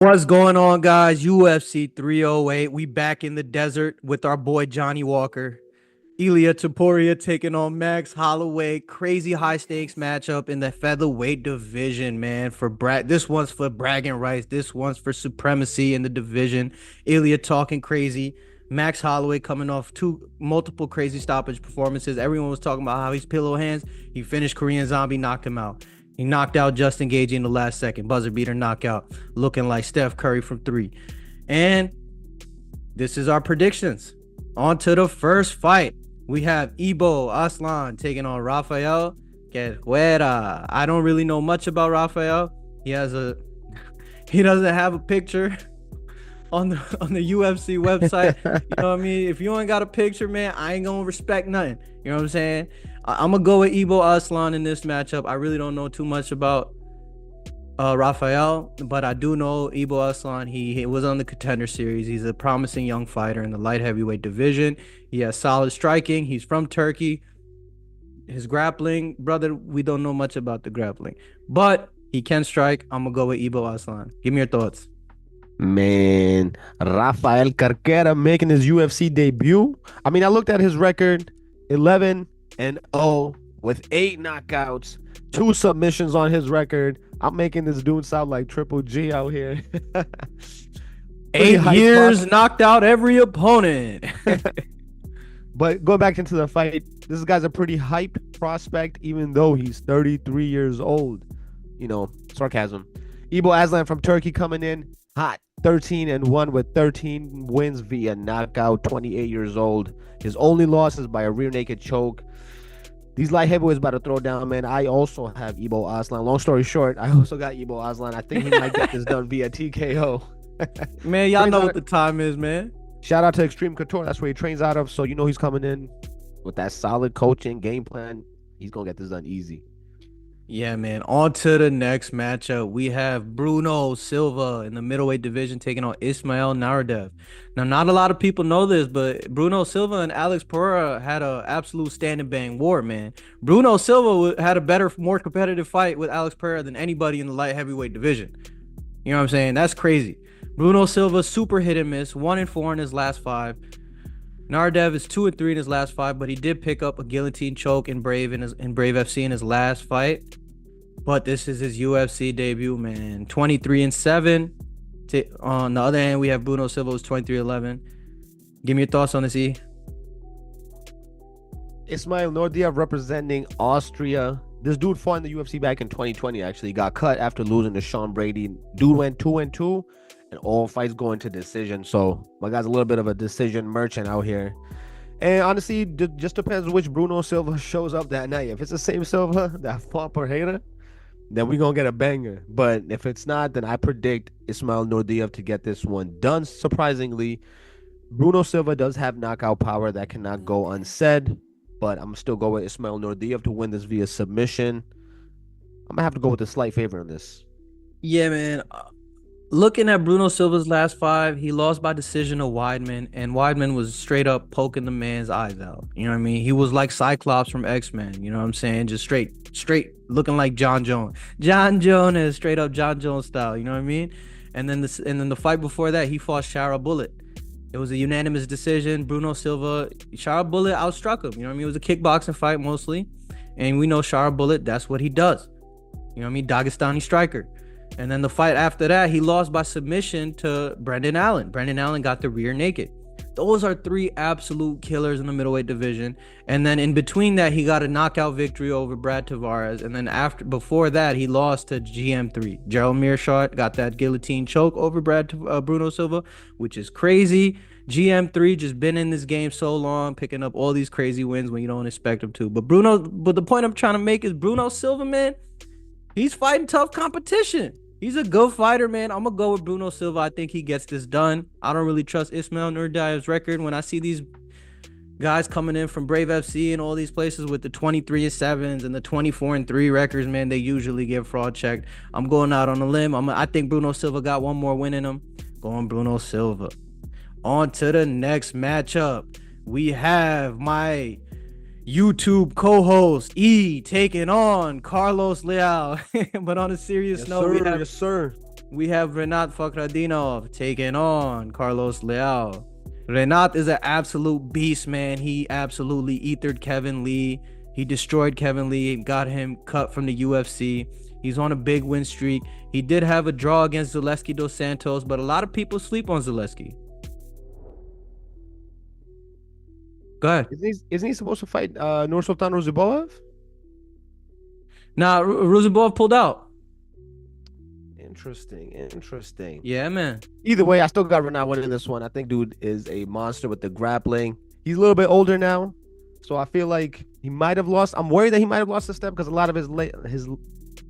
What's going on, guys? UFC 308. We back in the desert with our boy Johnny Walker. Ilya Topuria taking on Max Holloway. Crazy high stakes matchup in the featherweight division, man. This one's for bragging rights. This one's for supremacy in the division. Ilya talking crazy. Max Holloway coming off multiple crazy stoppage performances. Everyone was talking about how he's pillow hands. He finished Korean Zombie, knocked him out. He knocked out Justin Gagey in the last second. Buzzer beater knockout. Looking like Steph Curry from 3. And this is our predictions. On to the first fight. We have Aslan taking on Raphael. I don't really know much about Raphael. He doesn't have a picture on the UFC website. You know what I mean? If you ain't got a picture, man, I ain't gonna respect nothing. You know what I'm saying? I'm gonna go with Aslan in this matchup. I really don't know too much about Raphael, but I do know Aslan. He was on the Contender Series. He's a promising young fighter in the light heavyweight division. He has solid striking. He's from Turkey. His grappling, brother, we don't know much about the grappling, but he can strike. I'm gonna go with Aslan. Give me your thoughts. Man, Rafael Carquera making his UFC debut. I mean, I looked at his record, 11-0 with 8 knockouts, 2 submissions on his record. I'm making this dude sound like Triple G out here. 8 years, knocked out every opponent. But going back into the fight, this guy's a pretty hyped prospect, even though he's 33 years old. You know, sarcasm. Aslan from Turkey coming in hot. 13-1 with 13 wins via knockout, 28 years old. His only loss is by a rear naked choke. These light heavyweights about to throw down, man. I also have Aslan. Long story short, I also got Aslan. I think he might get this done via TKO. Man, y'all know what the time is, man. Shout out to Extreme Couture. That's where he trains out of. So you know he's coming in with that solid coaching game plan. He's going to get this done easy. Yeah, man. On to the next matchup. We have Bruno Silva in the middleweight division taking on Ismael Nazarov. Now, not a lot of people know this, but Bruno Silva and Alex Pereira had an absolute stand and bang war, man. Bruno Silva had a better, more competitive fight with Alex Pereira than anybody in the light heavyweight division. You know what I'm saying? That's crazy. Bruno Silva, super hit and miss, 1-4 in his last 5. Nazarov is 2-3 in his last 5, but he did pick up a guillotine choke in Brave FC in his last fight. But this is his UFC debut, man. 23-7. On the other hand, we have Bruno Silva who's 23-11. Give me your thoughts on this, E. Ismael Nordiev representing Austria. This dude fought in the UFC back in 2020, actually. He got cut after losing to Sean Brady. Dude went 2-2, and all fights going to decision. So my guy's a little bit of a decision merchant out here. And honestly, just depends which Bruno Silva shows up that night. If it's the same Silva that fought Pereira, then we're going to get a banger. But if it's not, then I predict Ismael Nordiev to get this one done. Surprisingly, Bruno Silva does have knockout power that cannot go unsaid. But I'm still going with Ismael Nordiev to win this via submission. I'm going to have to go with a slight favor on this. Yeah, man. Looking at Bruno Silva's last 5, he lost by decision to Weidman, and Weidman was straight up poking the man's eyes out. You know what I mean? He was like Cyclops from X-Men. You know what I'm saying? Just straight looking like John Jones. John Jones is straight up John Jones style. You know what I mean? And then the fight before that, he fought Shara Bullet. It was a unanimous decision. Bruno Silva, Shara Bullet outstruck him. You know what I mean? It was a kickboxing fight mostly, and we know Shara Bullet. That's what he does. You know what I mean? Dagestani striker. And then the fight after that, he lost by submission to Brendan Allen. Brendan Allen got the rear naked. Those are 3 absolute killers in the middleweight division. And then in between that, he got a knockout victory over Brad Tavares. And then before that, he lost to GM3. Gerald Mearshart got that guillotine choke over Bruno Silva, which is crazy. GM3 just been in this game so long, picking up all these crazy wins when you don't expect him to. But the point I'm trying to make is Bruno Silva, man, he's fighting tough competition. He's a good fighter, man. I'm going to go with Bruno Silva. I think he gets this done. I don't really trust Ismael Nurdiev's record. When I see these guys coming in from Brave FC and all these places with the 23-7s and the 24-3 records, man, they usually get fraud checked. I'm going out on a limb. I think Bruno Silva got one more win in him. Going Bruno Silva. On to the next matchup. We have my YouTube co-host E taking on Carlos Leal. But on a serious note, yes, sir. We have Renat Fakhradinov taking on Carlos Leal. Renat is an absolute beast, man. He absolutely ethered Kevin Lee. He destroyed Kevin Lee, got him cut from the UFC. He's on a big win streak. He did have a draw against Zaleski dos Santos, but a lot of people sleep on Zaleski. Go ahead. Isn't he supposed to fight Nursultan Roziboev? Nah, Ruzabov pulled out. Interesting. Yeah, man. Either way, I still got Renat winning this one. I think dude is a monster with the grappling. He's a little bit older now, so I feel like he might have lost. I'm worried that he might have lost a step because a lot of his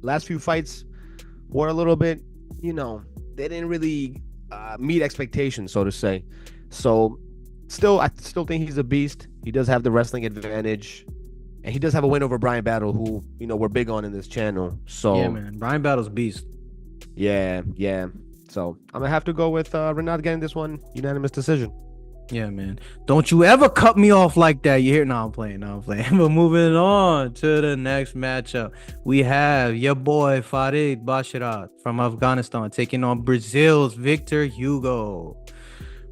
last few fights were a little bit, they didn't really meet expectations, so to say. So I still think he's a beast. He does have the wrestling advantage. And he does have a win over Brian Battle, who, we're big on in this channel. So yeah, man. Brian Battle's beast. Yeah. So I'm gonna have to go with Renat getting this one unanimous decision. Yeah, man. Don't you ever cut me off like that. You hear? No, I'm playing. But moving on to the next matchup, we have your boy Farid Basharat from Afghanistan taking on Brazil's Victor Hugo.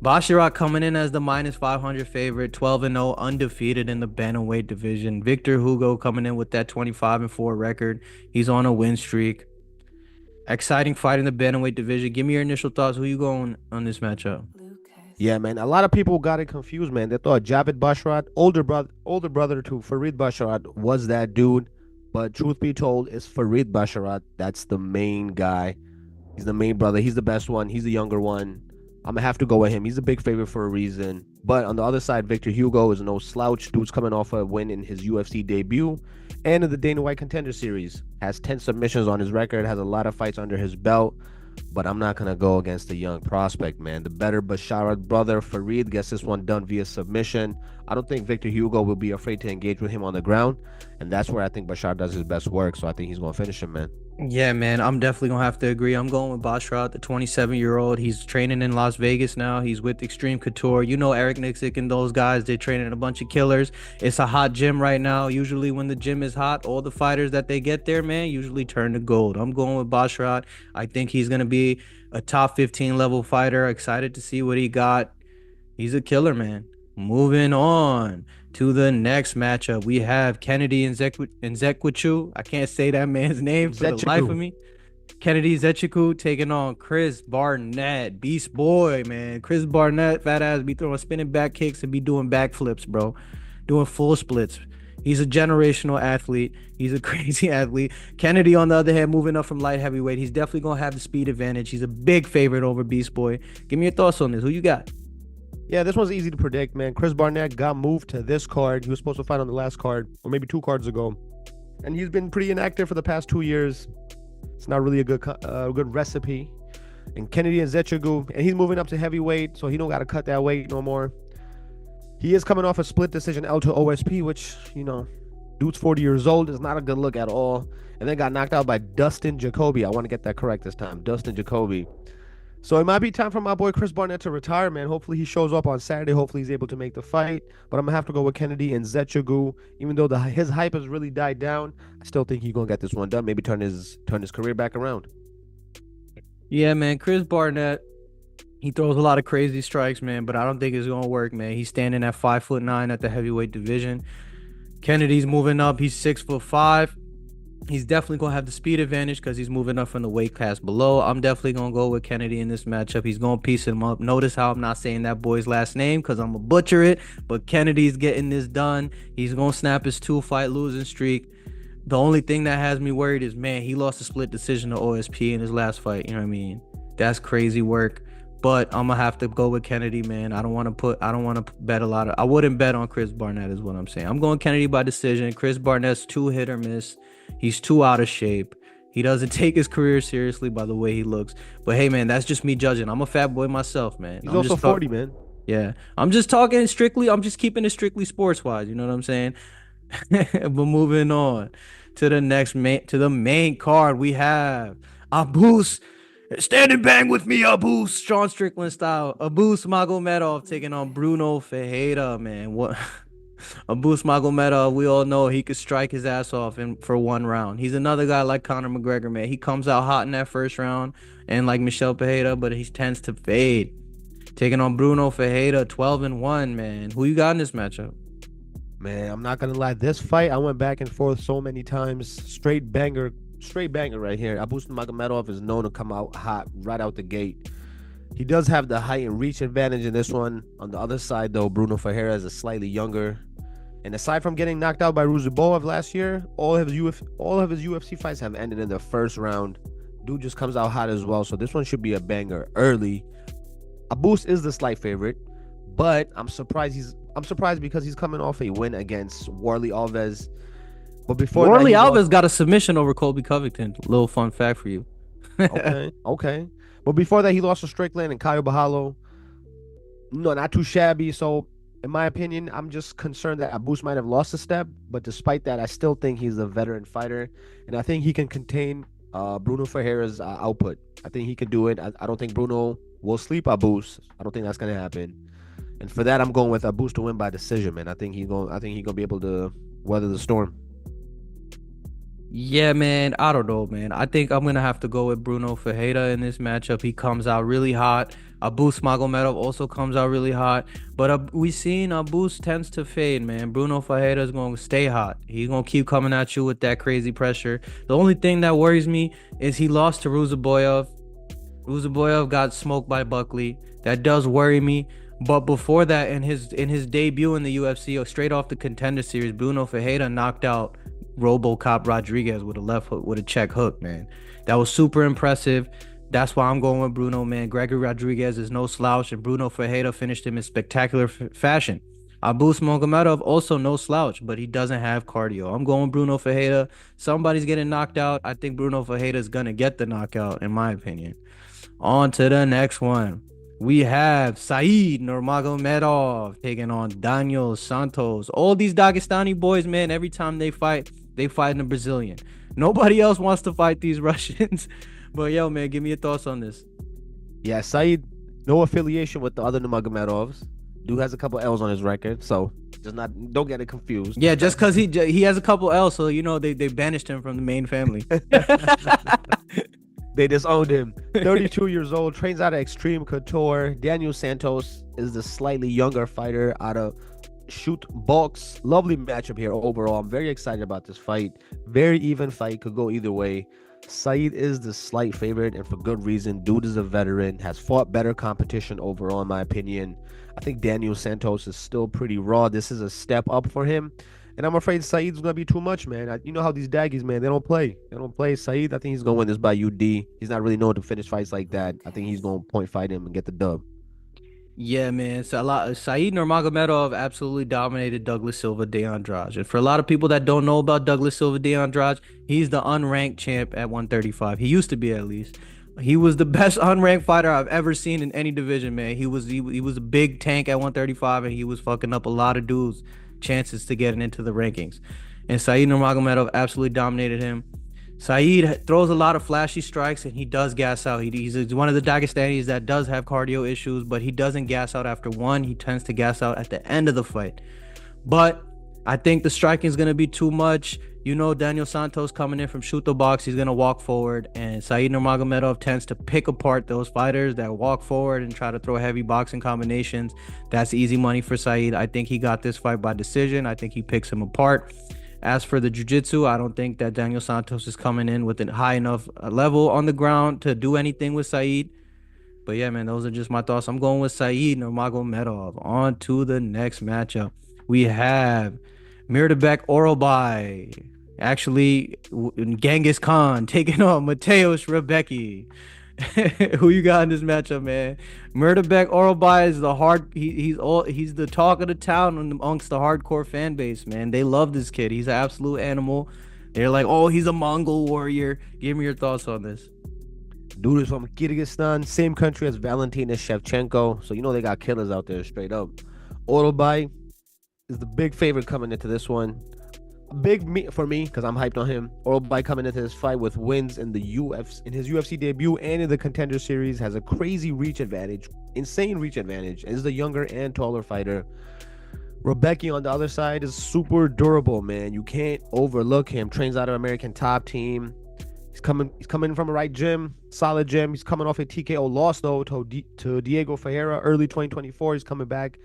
Basharat coming in as the -500 favorite, 12-0, undefeated in the bantamweight division. Victor Hugo coming in with that 25-4 record. He's on a win streak. Exciting fight in the bantamweight division. Give me your initial thoughts. Who you going on this matchup? Yeah, man. A lot of people got it confused, man. They thought Javid Basharat, older brother to Farid Basharat, was that dude. But truth be told, it's Farid Basharat. That's the main guy. He's the main brother. He's the best one. He's the younger one. I'm gonna have to go with him. He's a big favorite for a reason. But on the other side, Victor Hugo is no slouch. Dude's coming off a win in his UFC debut and in the Dana White Contender Series. Has 10 submissions on his record. Has a lot of fights under his belt. But I'm not gonna go against the young prospect, man. The better Basharat brother Farid gets this one done via submission. I don't think Victor Hugo will be afraid to engage with him on the ground, and that's where I think Basharat does his best work. So I think he's gonna finish him, man. Yeah, man, I'm definitely gonna have to agree. I'm going with Basharat, the 27-year-old. He's training in Las Vegas now. He's with Extreme Couture. Eric Nixick and those guys, they're training a bunch of killers. It's a hot gym right now. Usually when the gym is hot, all the fighters that they get there, man, usually turn to gold. I'm going with Basharat. I think he's gonna be a top 15 level fighter. Excited to see what he got. He's a killer, man. Moving on to the next matchup, we have Kennedy and Nzechukwu. I can't say that man's name for the life of me. Kennedy Nzechukwu taking on Chris Barnett. Beast boy, man. Chris Barnett, fat ass, be throwing spinning back kicks and be doing backflips, bro. Doing full splits. He's a generational athlete. He's a crazy athlete. Kennedy, on the other hand, moving up from light heavyweight. He's definitely going to have the speed advantage. He's a big favorite over Beast Boy. Give me your thoughts on this. Who you got? Yeah, this one's easy to predict, man. Chris Barnett got moved to this card. He was supposed to fight on the last card, or maybe 2 cards ago. And he's been pretty inactive for the past 2 years. It's not really a good recipe. And Kennedy and Nzechukwu, and he's moving up to heavyweight, so he don't got to cut that weight no more. He is coming off a split decision L to OSP, which, dude's 40 years old. Is not a good look at all. And then got knocked out by Dustin Jacoby. I want to get that correct this time. Dustin Jacoby. So it might be time for my boy Chris Barnett to retire, man. Hopefully he shows up on Saturday. Hopefully he's able to make the fight. But I'm going to have to go with Kennedy and Nzechukwu. Even though his hype has really died down, I still think he's going to get this one done. Maybe turn his career back around. Yeah, man. Chris Barnett, he throws a lot of crazy strikes, man. But I don't think it's going to work, man. He's standing at 5'9" at the heavyweight division. Kennedy's moving up. He's 6'5". He's definitely going to have the speed advantage because he's moving up from the weight class below. I'm definitely going to go with Kennedy in this matchup. He's going to piece him up. Notice how I'm not saying that boy's last name because I'm going to butcher it. But Kennedy's getting this done. He's going to snap his 2-fight losing streak. The only thing that has me worried is, man, he lost a split decision to OSP in his last fight. You know what I mean? That's crazy work. But I'm going to have to go with Kennedy, man. I don't want to bet a lot of... I wouldn't bet on Chris Barnett is what I'm saying. I'm going Kennedy by decision. Chris Barnett's too hit or miss. He's too out of shape. He doesn't take his career seriously by the way he looks. But hey, man, that's just me judging. I'm a fat boy myself, man. He's also 40, man. Yeah. I'm just talking strictly. I'm just keeping it strictly sports-wise. You know what I'm saying? But moving on to the main card, we have Abus. Stand and bang with me, Abus. Sean Strickland style. Abus Magomedov taking on Bruno Ferreira, man. What? Abus Magomedov, we all know he could strike his ass off for one round. He's another guy like Conor McGregor, man. He comes out hot in that first round, and like Michel Pereira, but he tends to fade. Taking on Bruno Ferreira, 12-1, man. Who you got in this matchup? Man, I'm not gonna lie. This fight, I went back and forth so many times. Straight banger right here. Abus Magomedov is known to come out hot right out the gate. He does have the height and reach advantage in this one. On the other side, though, Bruno Ferreira is a slightly younger. And aside from getting knocked out by Ruziboev last year, all of his UFC fights have ended in the first round. Dude just comes out hot as well, so this one should be a banger early. Abus is the slight favorite, but I'm surprised because he's coming off a win against Warley Alves. But before Warley that, Alves got a submission over Colby Covington. Little fun fact for you. okay. But before that, he lost to Strickland and Caio Bahalo. No, not too shabby. So, in my opinion, I'm just concerned that Abus might have lost a step. But despite that, I still think he's a veteran fighter. And I think he can contain Bruno Ferreira's output. I think he can do it. I don't think Bruno will sleep Abus. I don't think that's going to happen. And for that, I'm going with Abus to win by decision, man. I think he's going to be able to weather the storm. Yeah, man. I don't know, man. I think I'm gonna have to go with Bruno Ferreira in this matchup. He comes out really hot. Abus Magomedov also comes out really hot. But we seen Abus tends to fade, man. Bruno Ferreira is going to stay hot. He's going to keep coming at you with that crazy pressure. The only thing that worries me is he lost to Ruziboev. Ruziboev got smoked by Buckley. That does worry me. But before that, in his debut in the UFC, straight off the Contender Series, Bruno Ferreira knocked out RoboCop Rodriguez with a left hook, with a check hook, man. That was super impressive. That's why I'm going with Bruno, man. Gregory Rodriguez is no slouch, and Bruno Ferreira finished him in spectacular fashion. Abus Magomedov also no slouch, but he doesn't have cardio. I'm going Bruno Ferreira. Somebody's getting knocked out. I think Bruno Ferreira is going to get the knockout, in my opinion. On to the next one. We have Said Nurmagomedov taking on Daniel Santos. All these Dagestani boys, man, every time they fight in a Brazilian. Nobody else wants to fight these Russians. But yo, man, give me your thoughts on this. Yeah, Said, no affiliation with the other Nurmagomedovs. Dude has a couple L's on his record, so don't get it confused. Yeah, just because he has a couple L's, so they banished him from the main family. They disowned him. 32 years old, trains out of Extreme Couture. Daniel Santos is the slightly younger fighter out of Shoot Box. Lovely matchup here overall. I'm very excited about this fight. Very even fight. Could go either way. Said is the slight favorite, and for good reason. Dude is a veteran. Has fought better competition overall, in my opinion. I think Daniel Santos is still pretty raw. This is a step up for him. And I'm afraid Said's going to be too much, man. You know how these daggies, man, they don't play. Said, I think he's going to win this by UD. He's not really known to finish fights like that. I think he's going to point fight him and get the dub. Yeah, man. Said Nurmagomedov absolutely dominated Douglas Silva de Andrade. And for a lot of people that don't know about Douglas Silva de Andrade, he's the unranked champ at 135. He used to be, at least. He was the best unranked fighter I've ever seen in any division, man. He was a big tank at 135, and he was fucking up a lot of dudes' chances to getting into the rankings. And Said Nurmagomedov absolutely dominated him. Said throws a lot of flashy strikes, and he does gas out. He's one of the Dagestanis that does have cardio issues, but he doesn't gas out after one. He tends to gas out at the end of the fight. But I think the striking is going to be too much. You know, Daniel Santos coming in from shoot the box, he's going to walk forward, and Said Nurmagomedov tends to pick apart those fighters that walk forward and try to throw heavy boxing combinations. That's easy money for Said. I think he got this fight by decision. I think he picks him apart. As for the jiu-jitsu, I don't think that Daniel Santos is coming in with a high enough level on the ground to do anything with Said. But yeah, man, those are just my thoughts. I'm going with Said Nurmagomedov. On to the next matchup. We have Mirdabek Orai. Actually, Genghis Khan taking on Mateusz Rebecki. Who you got in this matchup, man? Mirdabek Orai is he's the talk of the town amongst the hardcore fan base, man. They love this kid. He's an absolute animal. They're like, oh, he's a Mongol warrior. Give me your thoughts on this. Dude is from Kyrgyzstan, same country as Valentina Shevchenko, so you know they got killers out there straight up. Orai is the big favorite coming into this one. For me, because I'm hyped on him. Orai coming into this fight with wins in his UFC debut and in the Contender Series, has a crazy reach advantage, insane reach advantage, and is the younger and taller fighter. Rebecki on the other side is super durable, man. You can't overlook him. Trains out of American Top Team. He's coming from a right gym, solid gym. He's coming off a TKO loss though to Diego Ferreira early 2024. He's coming back.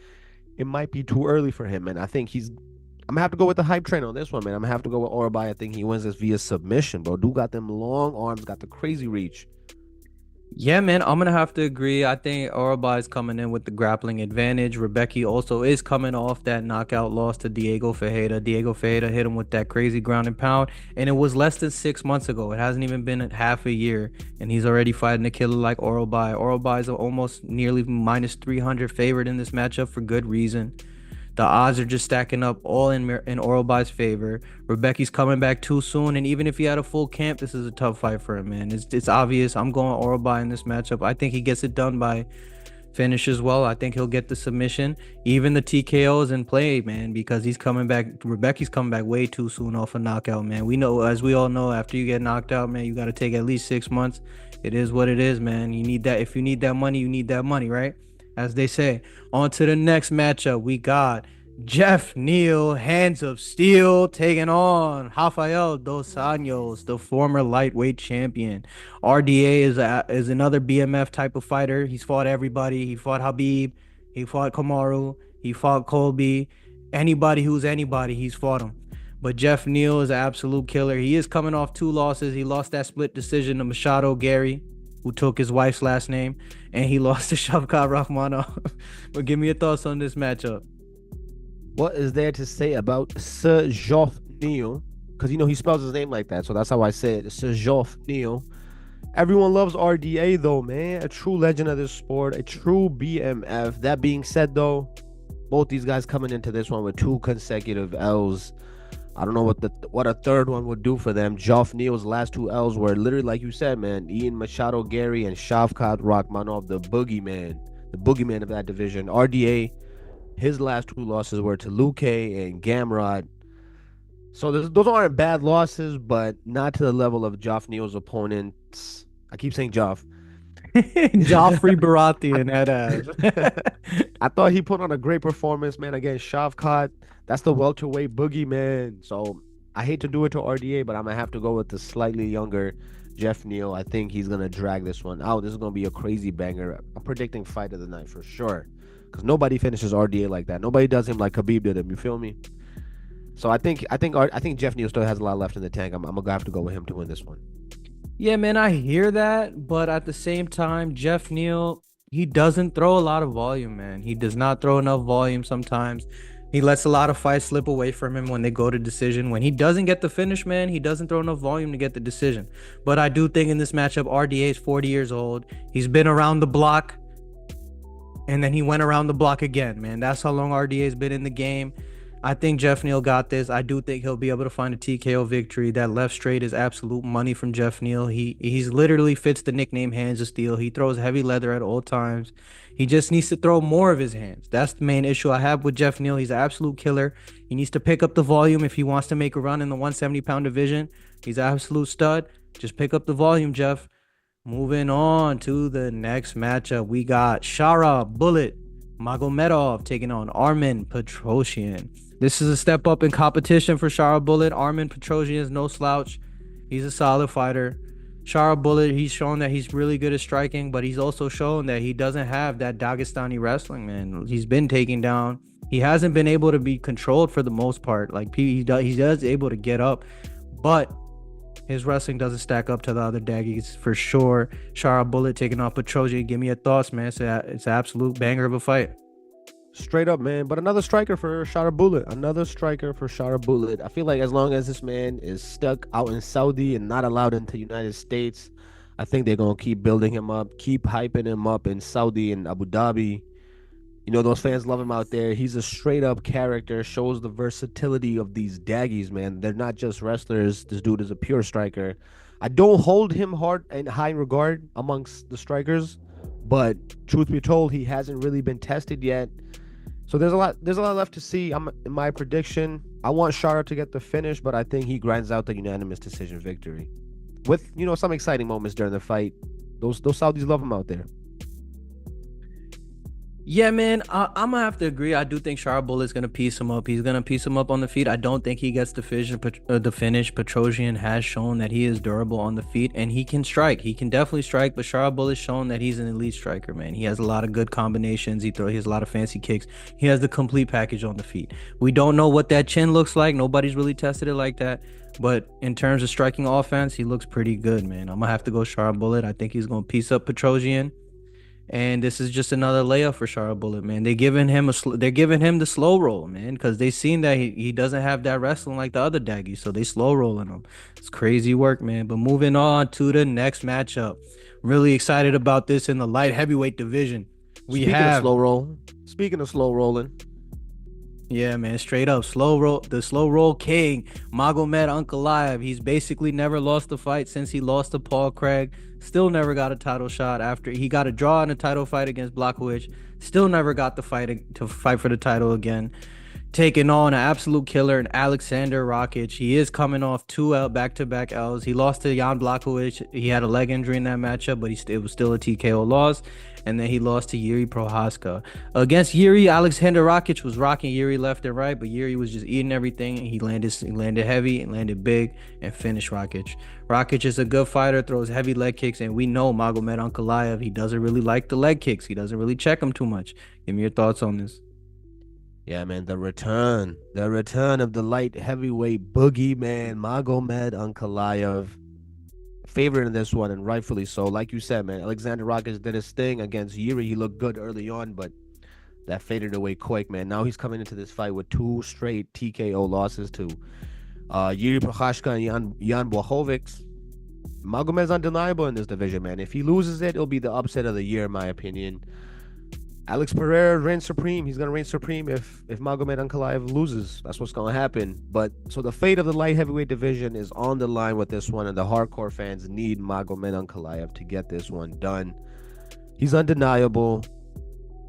It might be too early for him, man. I think I'm gonna have to go with the hype train on this one, man. I'm gonna have to go with Orai. I think he wins this via submission, bro. Dude got them long arms, got the crazy reach. Yeah, man, I'm gonna have to agree. I think Orai is coming in with the grappling advantage. Recki also is coming off that knockout loss to Diego Ferreira. Diego Ferreira hit him with that crazy ground and pound, and it was less than 6 months ago. It hasn't even been half a year, and he's already fighting a killer like Orai. Orai is almost nearly minus 300 favorite in this matchup for good reason. The odds are just stacking up all in Oralby's favor. Rebecca's coming back too soon, and even if he had a full camp, this is a tough fight for him, man. It's obvious. I'm going Oralby in this matchup. I think he gets it done by finish as well. I think he'll get the submission. Even the TKO is in play, man, because he's coming back. Rebecca's coming back way too soon off a knockout, man. We know, as we all know, after you get knocked out, man, you got to take at least 6 months. It is what it is, man. You need that. If you need that money, you need that money, right? As they say. On to the next matchup. We got Jeff Neal, Hands of Steel, taking on Raphael dos Anjos, the former lightweight champion. RDA is another BMF type of fighter. He's fought everybody. He fought Habib. He fought Kamaru. He fought Colby. Anybody who's anybody, he's fought him. But Jeff Neal is an absolute killer. He is coming off 2 losses. He lost that split decision to Machado Gary, who took his wife's last name, and he lost to Shavkat Rakhmonov. But give me your thoughts on this matchup. What is there to say about Sir Geoff Neal? Because he spells his name like that, so that's how I say it. Sir Geoff Neal. Everyone loves RDA though, man. A true legend of this sport, a true BMF. That being said, though, both these guys coming into this one with 2 consecutive L's. I don't know what a third one would do for them. Geoff Neal's last 2 L's were literally, like you said, man, Ian Machado Gary and Shavkat Rakhmonov, the boogeyman of that division. RDA, his last 2 losses were to Luke and Gamrot. So those aren't bad losses, but not to the level of Geoff Neal's opponents. I keep saying Geoff. Joffrey Baratheon head ass. I thought he put on a great performance, man, against Shavkat. That's the welterweight boogeyman. So I hate to do it to RDA, but I'm going to have to go with the slightly younger Jeff Neal. I think he's going to drag this one out. This is going to be a crazy banger. I'm predicting fight of the night for sure. Because nobody finishes RDA like that. Nobody does him like Khabib did him. You feel me? So I think Jeff Neal still has a lot left in the tank. I'm going to have to go with him to win this one. Yeah, man, I hear that, but at the same time, Jeff Neal, he doesn't throw a lot of volume, man. He does not throw enough volume sometimes. He lets a lot of fights slip away from him when they go to decision. When he doesn't get the finish, man, he doesn't throw enough volume to get the decision. But I do think in this matchup, RDA is 40 years old. He's been around the block, and then he went around the block again, man. That's how long RDA has been in the game. I think Jeff Neal got this. I do think he'll be able to find a TKO victory. That left straight is absolute money from Jeff Neal. He's literally fits the nickname Hands of Steel. He throws heavy leather at all times. He just needs to throw more of his hands. That's the main issue I have with Jeff Neal. He's an absolute killer. He needs to pick up the volume if he wants to make a run in the 170-pound division. He's an absolute stud. Just pick up the volume, Jeff. Moving on to the next matchup, we got Shara Bullet Magomedov taking on Armen Petrosian. This is a step up in competition for Shara Bullet. Armen Petrosian is no slouch. He's a solid fighter. Shara Bullet, he's shown that he's really good at striking, but he's also shown that he doesn't have that Dagestani wrestling, man. He's been taken down. He hasn't been able to be controlled for the most part. Like, he does able to get up, but his wrestling doesn't stack up to the other Daggies for sure. Shara Bullet taking off Petrosian. Give me your thoughts, man. It's an absolute banger of a fight. Straight up, man. But another striker for Shara Bullet. I feel like as long as this man is stuck out in Saudi and not allowed into the United States, I think they're going to keep building him up, keep hyping him up in Saudi and Abu Dhabi. You know, those fans love him out there. He's a straight up character, shows the versatility of these Daggies, man. They're not just wrestlers. This dude is a pure striker. I don't hold him hard and high in regard amongst the strikers, but truth be told, he hasn't really been tested yet. So there's a lot left to see. In my prediction, I want Shara to get the finish, but I think he grinds out the unanimous decision victory with, some exciting moments during the fight. Those Saudis love him out there. Yeah, man, I'm gonna have to agree. I do think Charbol is gonna piece him up. He's gonna piece him up on the feet. I don't think he gets the finish. Petrosian has shown that he is durable on the feet and he can strike. He can definitely strike, but Charbol has shown that he's an elite striker, man. He has a lot of good combinations. He has a lot of fancy kicks. He has the complete package on the feet. We don't know what that chin looks like. Nobody's really tested it like that. But in terms of striking offense, he looks pretty good, man. I'm gonna have to go Charbullet. I think he's gonna piece up Petrosian. And this is just another layup for Charles Bullet, man. They're giving him the slow roll, man, because they seen that he doesn't have that wrestling like the other Daggy, so they slow rolling him. It's crazy work, man. But moving on to the next matchup, really excited about this in the light heavyweight division. We Speaking of have slow roll, speaking of slow rolling, Yeah, man, straight up slow roll, the slow roll king, Magomed Ankalaev. He's basically never lost a fight since he lost to Paul Craig. Still never got a title shot after he got a draw in a title fight against Blachowicz. Still never got the fight to fight for the title again. Taking on an absolute killer in Alexander Rockit. He is coming off two back-to-back L's. He lost to Jan Blachowicz. He had a leg injury in that matchup, but it was still a TKO loss. And then he lost to Yuri Prohaska. Against Yuri, Alexander Rockit was rocking Yuri left and right, but Yuri was just eating everything. And he landed heavy and landed big and finished Rockit. Rockit is a good fighter, throws heavy leg kicks, and we know Magomed Ankalaev, he doesn't really like the leg kicks. He doesn't really check them too much. Give me your thoughts on this. yeah, man, the return of the light heavyweight boogeyman Magomed Ankalaev. Favorite in this one, and rightfully so. Like you said, man, Alexander Rockets did his thing against Yuri. He looked good early on, but that faded away quick, man. Now he's coming into this fight with two straight TKO losses to Yuri Prochazka and Jan Blachowicz. Magomed's undeniable in this division, man. If he loses it, it'll be the upset of the year, in my opinion. Alex Pereira reigns supreme. He's gonna reign supreme if Magomed Ankalaev loses. That's what's gonna happen. But so the fate of the light heavyweight division is on the line with this one, and the hardcore fans need Magomed Ankalaev to get this one done. He's undeniable.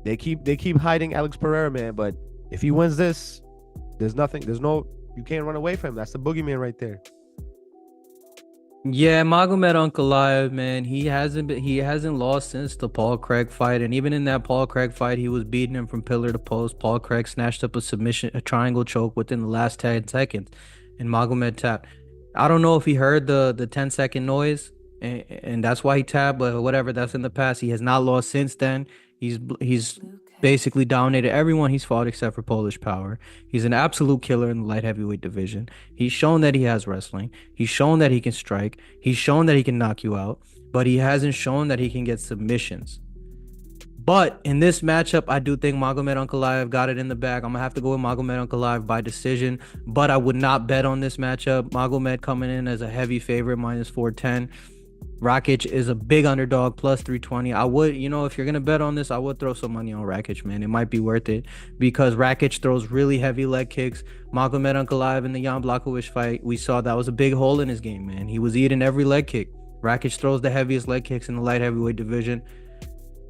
They keep hiding Alex Pereira, man. But if he wins this, there's nothing. You can't run away from him. That's the boogeyman right there. Yeah, Magomed Ankalaev, man, he hasn't lost since the Paul Craig fight, and even in that Paul Craig fight, he was beating him from pillar to post. Paul Craig snatched up a triangle choke within the last 10 seconds, and Magomed tapped. I don't know if he heard the 10-second noise, and that's why he tapped, but whatever, that's in the past. He has not lost since then. He's basically dominated everyone he's fought except for Polish Power. He's an absolute killer in the light heavyweight division. He's shown that he has wrestling. He's shown that he can strike. He's shown that he can knock you out, but he hasn't shown that he can get submissions. But in this matchup, I do think Magomed Ankalaev got it in the bag. I'm gonna have to go with Magomed Ankalaev by decision, but I would not bet on this matchup. Magomed coming in as a heavy favorite, minus 410. Rakic is a big underdog, plus 320. I would, if you're going to bet on this, I would throw some money on Rakic, man. It might be worth it because Rakic throws really heavy leg kicks. Magomed Ankalaev in the Jan Blachowicz fight, we saw that was a big hole in his game, man. He was eating every leg kick. Rakic throws the heaviest leg kicks in the light heavyweight division. Listen,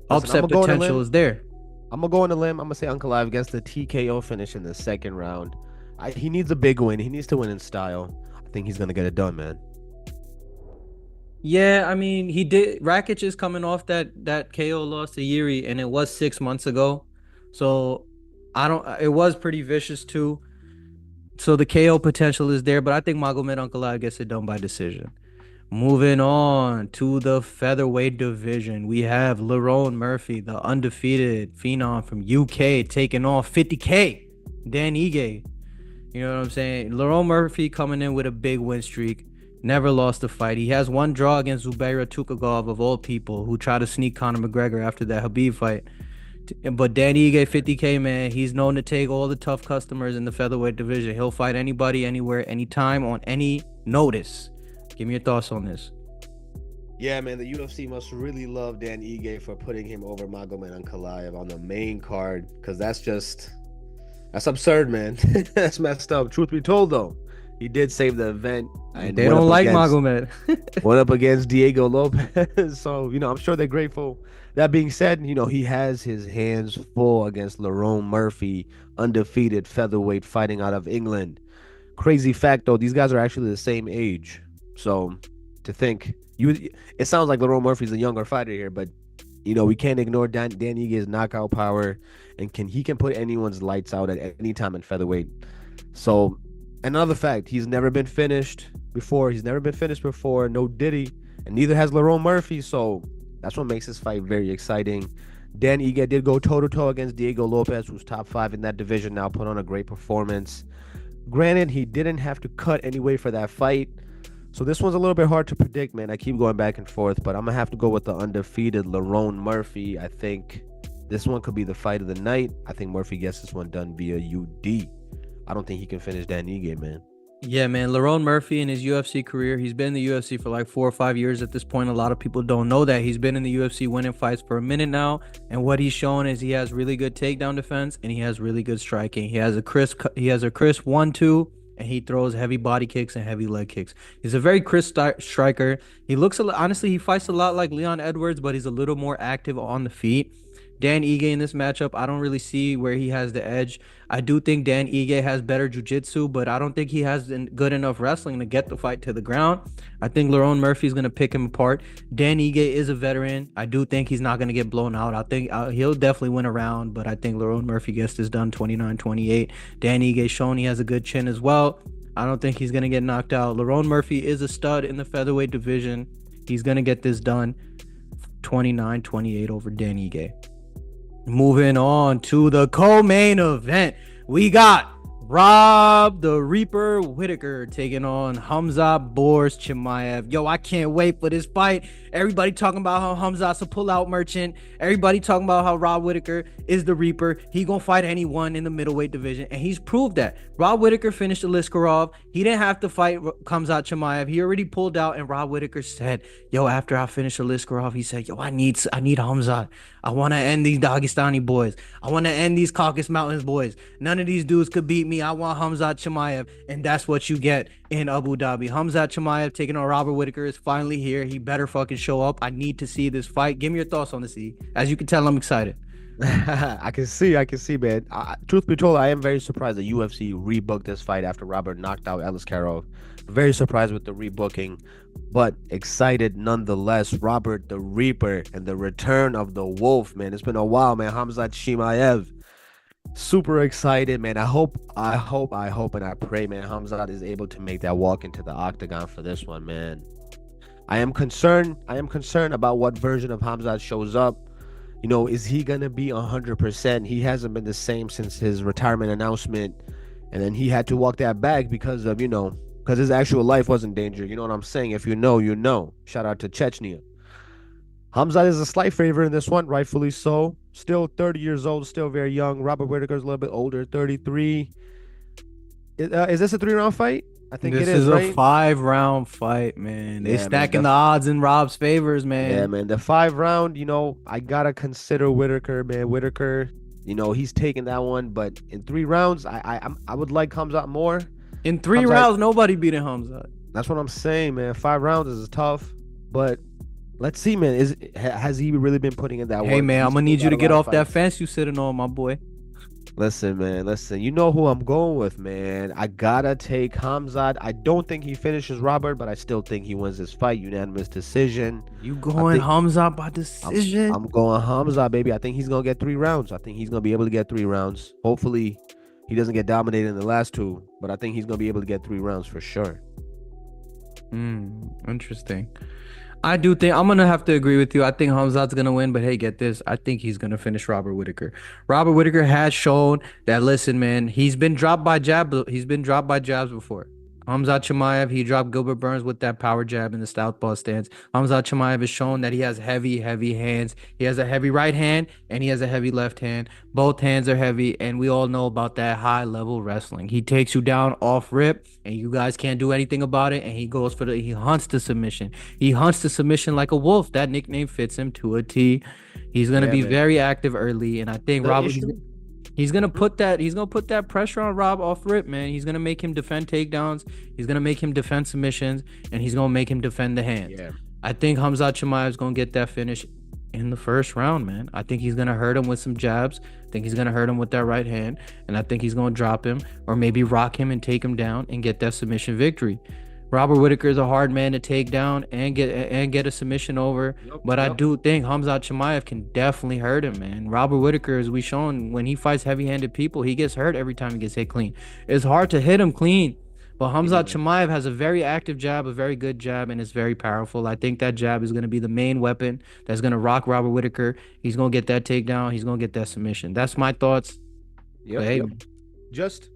Upset potential is there. I'm going to go on a limb. I'm going to say Ankalaev gets the TKO finish in the second round. He needs a big win. He needs to win in style. I think he's going to get it done, man. Yeah, I mean, he did. Rakic is coming off that KO loss to Yuri, and it was 6 months ago. So I don't. It was pretty vicious too. So the KO potential is there, but I think Magomed Ankalaev gets it done by decision. Moving on to the featherweight division, we have Lerone Murphy, the undefeated phenom from UK, taking off 50K Dan Ige. You know what I'm saying? Lerone Murphy coming in with a big win streak. Never lost a fight. He has one draw against Zubaira Tukhugov of all people, who tried to sneak Conor McGregor after that Khabib fight. But Dan Ige, 50K, man, he's known to take all the tough customers in the featherweight division. He'll fight anybody, anywhere, anytime, on any notice. Give me your thoughts on this. Yeah, man, the UFC must really love Dan Ige for putting him over Magomed Ankalaev on the main card, because that's absurd, man. That's messed up. Truth be told, though, he did save the event. And they don't like Magomed. Went up against Diego Lopez. So, I'm sure they're grateful. That being said, he has his hands full against Lerone Murphy, undefeated featherweight fighting out of England. Crazy fact, though, these guys are actually the same age. So, to think, it sounds like Lerone Murphy's a younger fighter here, but We can't ignore Dan Igue's knockout power, and he can put anyone's lights out at any time in featherweight. So, another fact, he's never been finished before. No Diddy, and neither has Lerone Murphy. So that's what makes this fight very exciting. Dan Ige did go toe-to-toe against Diego Lopez, who's top 5 in that division now, put on a great performance. Granted, he didn't have to cut any weight for that fight. So this one's a little bit hard to predict, man. I keep going back and forth, but I'm going to have to go with the undefeated Lerone Murphy. I think this one could be the fight of the night. I think Murphy gets this one done via UD. I don't think he can finish Dan Ige, man. Yeah, man. Lerone Murphy in his UFC career, he's been in the UFC for like 4 or 5 years at this point. A lot of people don't know that. He's been in the UFC winning fights for a minute now. And what he's shown is he has really good takedown defense and he has really good striking. He has a crisp 1-2, and he throws heavy body kicks and heavy leg kicks. He's a very crisp striker. He looks, honestly, he fights a lot like Leon Edwards, but he's a little more active on the feet. Dan Ige in this matchup, I don't really see where he has the edge. I do think Dan Ige has better jiu-jitsu, but I don't think he has good enough wrestling to get the fight to the ground. I think Lerone Murphy's going to pick him apart. Dan Ige is a veteran. I do think he's not going to get blown out. I think he'll definitely win a round, but I think Lerone Murphy gets this done 29-28. Dan Ige shown he has a good chin as well. I don't think he's going to get knocked out. Lerone Murphy is a stud in the featherweight division. He's going to get this done 29-28 over Dan Ige. Moving on to the co-main event, we got Rob the Reaper Whitaker taking on Khamzat Boris Chimaev. Yo, I can't wait for this fight. Everybody talking about how Khamzat's a pull-out merchant. Everybody talking about how Rob Whitaker is the Reaper. He gonna fight anyone in the middleweight division, and he's proved that. Rob Whitaker finished Aliskerov. He didn't have to fight Khamzat Chimaev. He already pulled out, and Rob Whitaker said, yo, after I finish Aliskerov, he said, yo, I need Khamzat. I want to end these Dagestani boys. I want to end these Caucasus Mountains boys. None of these dudes could beat me. I want Khamzat Chimaev, and that's what you get in Abu Dhabi. Khamzat Chimaev taking on Robert Whitaker is finally here. He better fucking show up. I need to see this fight. Give me your thoughts on this, E. As you can tell, I'm excited. I can see, man. Truth be told, I am very surprised the UFC rebooked this fight after Robert knocked out Aliskerov. Very surprised with the rebooking, but excited nonetheless. Robert the Reaper and the return of the Wolf, man. It's been a while, man. Khamzat Chimaev. Super excited, man. I hope, and I pray, man, Khamzat is able to make that walk into the octagon for this one, man. I am concerned about what version of Khamzat shows up. Is he gonna be 100%? He hasn't been the same since his retirement announcement, and then he had to walk that back because his actual life was in danger. You know what I'm saying? If you know, you know. Shout out to Chechnya. Khamzat is a slight favorite in this one, rightfully so. Still 30 years old, still very young. Robert Whitaker's a little bit older, 33. Is this a 3-round fight? I think this it is, a 5-round fight, man. They stacking the odds in Rob's favors, man. Yeah, man. The 5-round, I gotta consider Whitaker, man. Whitaker, he's taking that one, but in 3 rounds, I would like Khamzat more. In 3 rounds, nobody beating Khamzat. That's what I'm saying, man. 5 rounds is tough, but let's see, man. Has he really been putting in that work? Hey, man, I'm gonna need you to get off that fence you sitting on, my boy. Listen, man. Listen, you know who I'm going with, man. I gotta take Khamzat. I don't think he finishes Robert, but I still think he wins this fight. Unanimous decision. You going Khamzat by decision? I'm going Khamzat, baby. I think he's gonna get 3 rounds. I think he's gonna be able to get 3 rounds. Hopefully, he doesn't get dominated in the last 2, but I think he's gonna be able to get 3 rounds for sure. Interesting. I do think I'm gonna have to agree with you. I think Khamzat's gonna win, but hey, get this. I think he's gonna finish Robert Whitaker. Robert Whitaker has shown that. Listen, man, he's been dropped by jabs before. Khamzat Chimaev, he dropped Gilbert Burns with that power jab in the southpaw stance. Khamzat Chimaev has shown that he has heavy hands. He has a heavy right hand and he has a heavy left hand. Both hands are heavy, and we all know about that high-level wrestling. He takes you down off rip, and you guys can't do anything about it, and he hunts the submission. He hunts the submission like a wolf. That nickname fits him to a T. He's going to be very active early, and I think Robert... He's gonna put that pressure on Rob off rip, man. He's gonna make him defend takedowns. He's gonna make him defend submissions, and he's gonna make him defend the hands. Yeah. I think Khamzat Chimaev is gonna get that finish in the first round, man. I think he's gonna hurt him with some jabs. I think he's gonna hurt him with that right hand, and I think he's gonna drop him or maybe rock him and take him down and get that submission victory. Robert Whitaker is a hard man to take down and get a submission over. Yep, But I yep. do think Khamzat Chimaev can definitely hurt him, man. Robert Whitaker, as we shown, when he fights heavy-handed people, he gets hurt every time he gets hit clean. It's hard to hit him clean. But Yeah, Khamzat man. Chimaev has a very active jab, a very good jab, and it's very powerful. I think that jab is going to be the main weapon that's going to rock Robert Whitaker. He's going to get that takedown. He's going to get that submission. That's my thoughts. But Yep, hey, yep. Just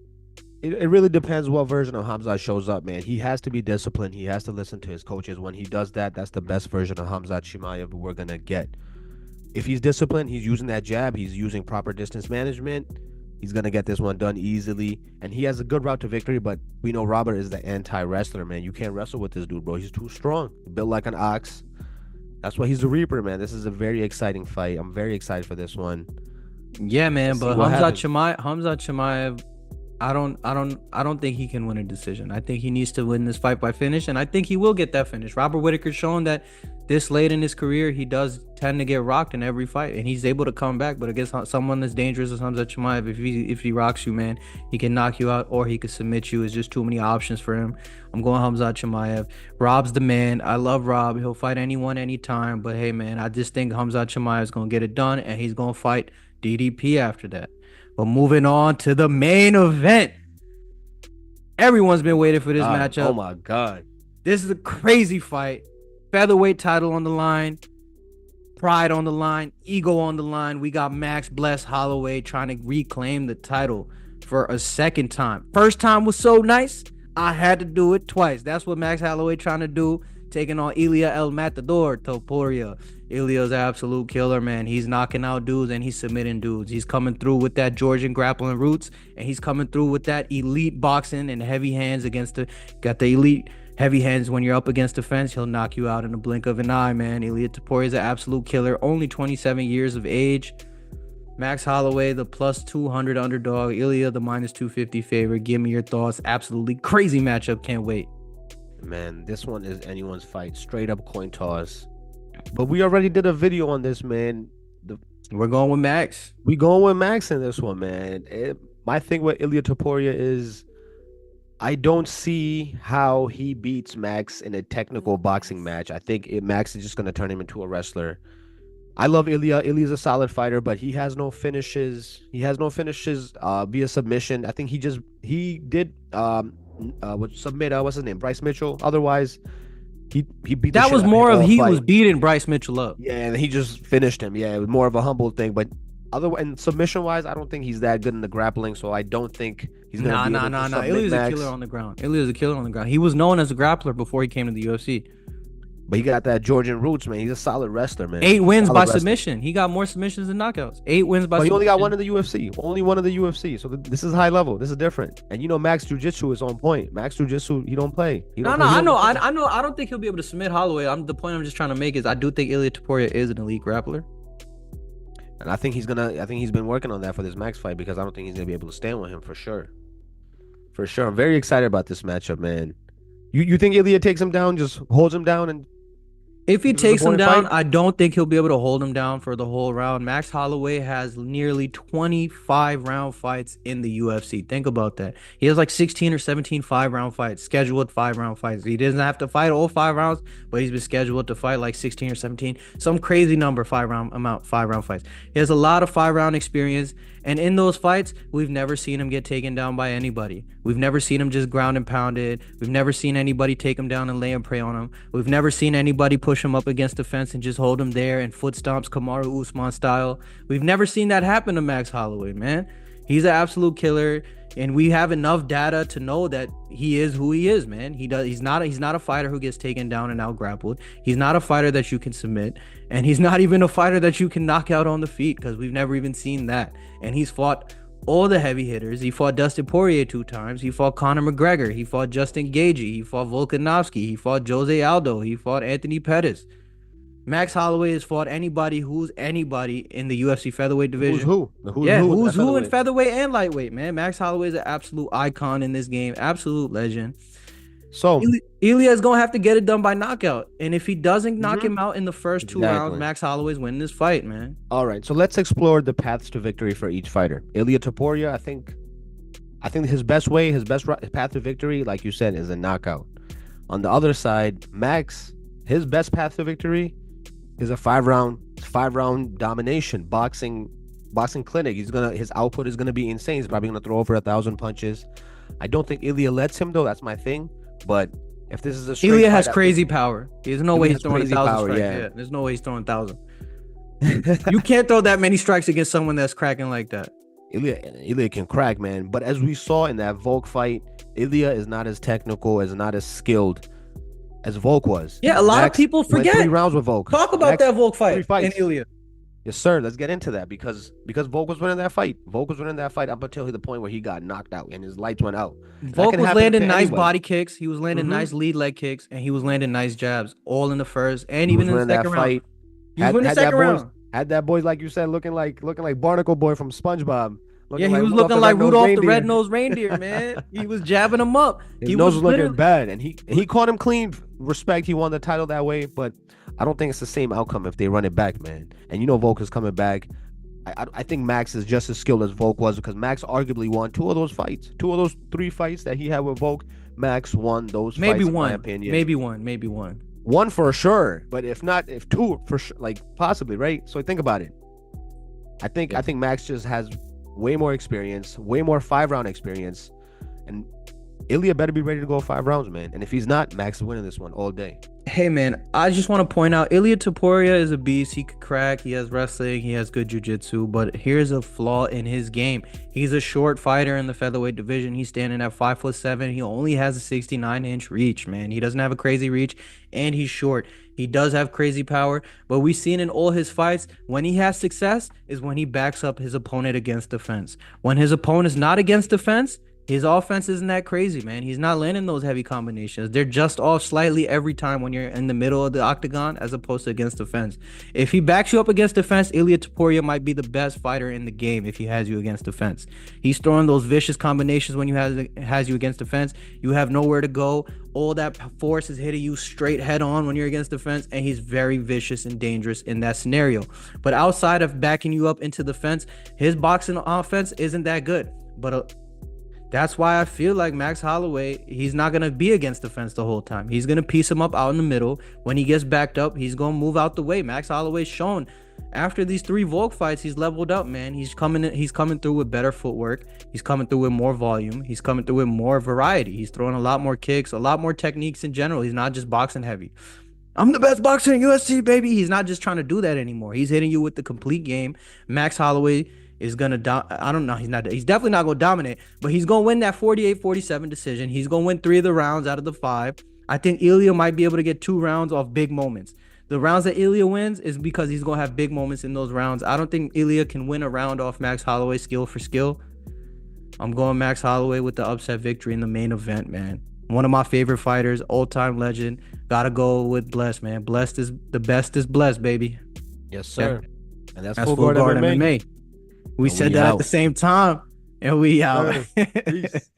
it really depends what version of Hamza shows up, man. He has to be disciplined. He has to listen to his coaches. When he does that, that's the best version of Hamza Chimaev we're gonna get. If he's disciplined, he's using that jab, he's using proper distance management, he's gonna get this one done easily. And he has a good route to victory, but we know Robert is the anti-wrestler, man. You can't wrestle with this dude, bro. He's too strong. Built like an ox. That's why he's the Reaper, man. This is a very exciting fight. I'm very excited for this one. yeah, man. Let's see But what happens. Khamzat Chimaev, I don't think he can win a decision. I think he needs to win this fight by finish, and I think he will get that finish. Robert Whitaker's shown that this late in his career, he does tend to get rocked in every fight, and he's able to come back. But against someone as dangerous as Khamzat Chimaev, if he rocks you, man, he can knock you out or he could submit you. It's just too many options for him. I'm going Khamzat Chimaev. Rob's the man. I love Rob. He'll fight anyone, anytime. But hey, man, I just think Khamzat Chimaev is gonna get it done, and he's gonna fight DDP after that. But moving on to the main event. Everyone's been waiting for this matchup. Oh my God. This is a crazy fight. Featherweight title on the line. Pride on the line. Ego on the line. We got Max Bless Holloway trying to reclaim the title for a second time. First time was so nice, I had to do it twice. That's what Max Holloway trying to do. Taking on Ilya El Matador, Topuria. Ilya's an absolute killer, man. He's knocking out dudes and he's submitting dudes. He's coming through with that Georgian grappling roots, and he's coming through with that elite boxing and heavy hands got the elite heavy hands. When you're up against the fence, he'll knock you out in the blink of an eye, man. Ilya Topuria is an absolute killer. Only 27 years of age. Max Holloway, the plus 200 underdog. Ilya, the minus 250 favorite. Give me your thoughts. Absolutely crazy matchup. Can't wait. Man, this one is anyone's fight. Straight up coin toss. But we already did a video on this, man. We're going with Max. We going with Max in this one, man. My thing with Ilya Topuria is I don't see how he beats Max in a technical boxing match. I think Max is just going to turn him into a wrestler. I love Ilya. Ilya's a solid fighter, but he has no finishes. He has no finishes via submission. I think he did submit what's his name, Bryce Mitchell. Otherwise, he beat the That shit was out of more him of all he fight. was beating Bryce Mitchell up. Yeah, and he just finished him. Yeah, it was more of a humble thing. But and submission wise, I don't think he's that good in the grappling. So I don't think he's gonna be able to submit Ilya's Max. a killer on the ground. Ilya's a killer on the ground. He was known as a grappler before he came to the UFC. But he got that Georgian roots, man. He's a solid wrestler, man. 8 wins Solid by wrestler. submission. He got more submissions than knockouts. 8 wins by But he submission. only got one in the UFC. Only one in the UFC. So this is high level. This is different. And you know, Max Jiu-Jitsu is on point. Max Jiu-Jitsu, he don't play. No, I know. I don't think he'll be able to submit Holloway. The point I'm just trying to make is I do think Ilya Topuria is an elite grappler. And I think he's been working on that for this Max fight because I don't think he's gonna be able to stand with him for sure. For sure. I'm very excited about this matchup, man. You think Ilya takes him down, just holds him down, and If he This is a takes him boring down, fight? I don't think he'll be able to hold him down for the whole round. Max Holloway has nearly 25 round fights in the UFC. Think about that. He has like 16 or 17 5-round fights, scheduled 5-round fights. He doesn't have to fight all 5 rounds, but he's been scheduled to fight like 16 or 17. Some crazy number 5-round fights. He has a lot of 5-round experience. And in those fights, we've never seen him get taken down by anybody. We've never seen him just ground and pounded. We've never seen anybody take him down and lay and prey on him. We've never seen anybody push him up against the fence and just hold him there and foot stomps Kamaru Usman style. We've never seen that happen to Max Holloway, man. He's an absolute killer, and we have enough data to know that he is who he is, man. He's not a fighter who gets taken down and out grappled. He's not a fighter that you can submit, and he's not even a fighter that you can knock out on the feet because we've never even seen that. And he's fought all the heavy hitters. He fought Dustin Poirier 2 times. He fought Conor McGregor. He fought Justin Gaethje. He fought Volkanovski. He fought Jose Aldo. He fought Anthony Pettis. Max Holloway has fought anybody who's anybody in the UFC featherweight division. Who's who in featherweight and lightweight, man. Max Holloway is an absolute icon in this game, absolute legend. So Ilya is gonna have to get it done by knockout, and if he doesn't knock him out in the first 2 rounds, Exactly. Max Holloway's winning this fight, man. all right, so let's explore the paths to victory for each fighter. Ilya Topuria, I think his best path to victory, like you said, is a knockout. On the other side, Max, his best path to victory is a five round domination boxing clinic. His output is gonna be insane. He's probably gonna throw over 1,000 punches. I don't think Ilya lets him though. That's my thing. But if this is a straight Ilya has fight, crazy power. There's no way he's throwing 1,000 strikes. Yeah, there's no way he's throwing 1,000. You can't throw that many strikes against someone that's cracking like that. Ilya can crack, man. But as we saw in that Volk fight, Ilya is not as technical, is not as skilled as Volk was. Yeah, a lot of people forget. 3 rounds with Volk. Talk about that Volk fight in Ilya. Yes, sir. Let's get into that because Volk was winning that fight. Volk was winning that fight up until the point where he got knocked out and his lights went out. Volk was landing nice body kicks. He was landing nice lead leg kicks, and he was landing nice jabs all in the first and even in the second round. He was winning the second round. Had that boy, like you said, looking like Barnacle Boy from SpongeBob. Yeah, he was looking like Rudolph the Red-Nosed Reindeer, man. He was jabbing him up. His nose was looking bad, and he caught him clean. Respect, he won the title that way, but I don't think it's the same outcome if they run it back, man. And you know Volk is coming back. I think Max is just as skilled as Volk was because Max arguably won 2 of those fights. 2 of those 3 fights that he had with Volk, Max won those fights, in my opinion. Maybe one. One for sure, but if 2 for sure, like possibly, right? So think about it. I think Max just has way more experience, way more 5-round experience, and Ilya better be ready to go 5 rounds, man. And if he's not, Max is winning this one all day. Hey, man, I just want to point out Ilya Topuria is a beast. He could crack. He has wrestling. He has good jiu-jitsu. But here's a flaw in his game. He's a short fighter in the featherweight division. He's standing at 5'7". He only has a 69-inch reach, man. He doesn't have a crazy reach, and he's short. He does have crazy power, but we've seen in all his fights, when he has success is when he backs up his opponent against the fence. When his opponent is not against the fence, his offense isn't that crazy, man. He's not landing those heavy combinations. They're just off slightly every time when you're in the middle of the octagon as opposed to against the fence. If he backs you up against the fence, Ilya Topuria might be the best fighter in the game if he has you against the fence. He's throwing those vicious combinations when you has you against the fence. You have nowhere to go. All that force is hitting you straight head on when you're against the fence, and he's very vicious and dangerous in that scenario. But outside of backing you up into the fence, his boxing offense isn't that good. But that's why I feel like Max Holloway, he's not going to be against the fence the whole time. He's going to piece him up out in the middle. When he gets backed up, he's going to move out the way. Max Holloway's shown after these 3 Volk fights, he's leveled up, man. He's coming through with better footwork. He's coming through with more volume. He's coming through with more variety. He's throwing a lot more kicks, a lot more techniques in general. He's not just boxing heavy. I'm the best boxer in UFC, baby. He's not just trying to do that anymore. He's hitting you with the complete game. Max Holloway is gonna I don't know, he's definitely not gonna dominate, but he's gonna win that 48-47 decision. He's gonna win 3 of the rounds out of the 5. I think Ilya might be able to get 2 rounds off big moments. The rounds that Ilya wins is because he's gonna have big moments in those rounds. I don't think Ilya can win a round off Max Holloway skill for skill. I'm going Max Holloway with the upset victory in the main event, man. One of my favorite fighters, old-time legend. Gotta go with Bless, man. Blessed is the best is blessed, baby. Yes, sir. Yeah. And that's Full Guard MMA. We said that out at the same time, and we out. Peace.